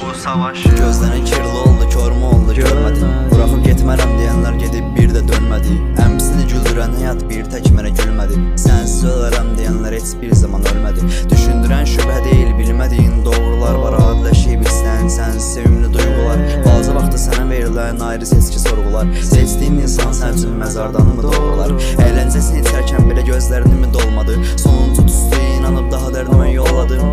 Bu savaş gözlerin kirli oldu, kör mü oldu görmedin. Bırakıp getmərəm deyənlər gedib bir də dönmədi. Ən pisini güldürən həyat bir tək mənə gülmədi. Sənsiz ölərəm deyənlər heç bir zaman ölmədi. Düşündürən şübhə deyil, bilmədiyin doğrular var. Adiləşib istəyən sənsiz sevimli duyğular. Bazı vaxtı sənə verilən ayrı seçki sorğular. Seçdiyin insan sən üçün məzardanımı doğrular. Əyləncəsini içərkən belə gözlərinimi dolmadı. Sonuncu tüstüyə inanıb daha dərdimə yolladım.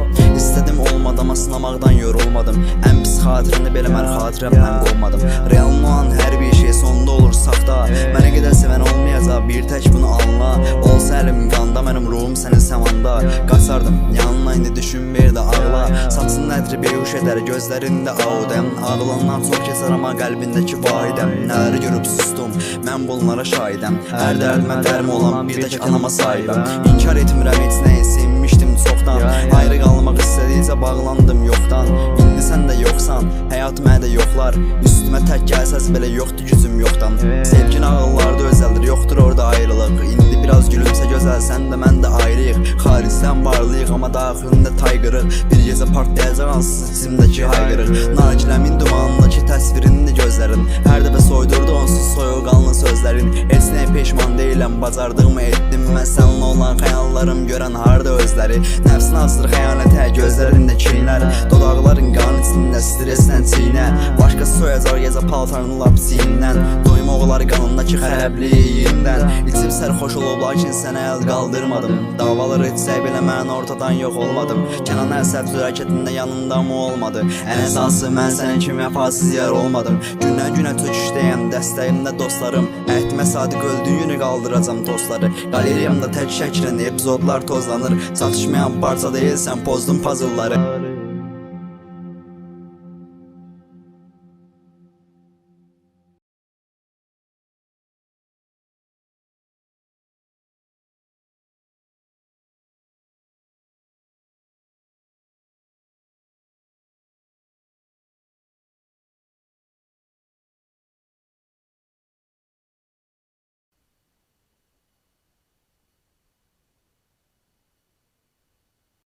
İstədim olmadı amma sınamaqdan yorulmadım. Ən pis xatirini belə mən xatirəmdən qovmadım. Realın olan hər bir şey sonunda olur saxta. Mənə qədər sevən olmayacaq, bir tək bunu anla. Olsa əlim qanda, mənim ruhum sənin səmanda. Qaçardım yanına, indi düşün bir də ağla. Saçının ətri behuş edər, gözlərində ağudəm. Ağlandan çox keçər amma qəlbindəki vahidəm. Nələri görüb sustum, mən bunlara şahidəm. Hər dərdimə dərmi olan bir tək anama sahibəm. İnkar etmirəm heç nəyi, sevmişdim çoxdan. Ayrı qalmaq istədiyicə bağlandım yoxdan. İndi sən də yoxsan, həyat mənə də yoxlar. Üstümə tək gəlsəz belə yoxdur gücüm yoxdan. Sevgin ağıllarda özəldir, yoxdur orada ayrılıq. İndi biraz gülümsə gözəl, sən də mən də ayrıyıq. Xaricdən varlıyıq amma daxilində tayqırıq. Bir gecə partlayacaq ansız içimdəki hayqırıq. Nagiləmin dumanındakı təsvirindir gözlərin. Hər dəfə soydurdu onsuz soyuqanlı sözlərin. Heç nəyə peşman deyiləm, bacardığımı etdim. Mən səninlə olan xəyallarım görən harda özləri. Nəfsin asır xəyanətə, gözlərində kinlər. Dodaqların qan içində streslə çiynə. Başqası soyacaq gecə paltarını lap çiynindən. Doymaq olar qanındakı xərəbliyindən. İçib sərxoş olub lakin sənə əl qaldırmadım. Davaları etsək belə mən ortadan yox olmadım. Kənan əsəb hərəkətində yanında mı olmadı? Ən əsası mən sənin kimi vəfasız yer olmadım. Gündən günə töküşdəyəm, dəstəyimdə dostlarım. Əhtimə sadiq öldüyü günü qaldıracam tostları. Qaleriyamda tək şəklində epizodlar tozlanır. Çatışmayan parça deyilsən, pozdum puzzle'ları.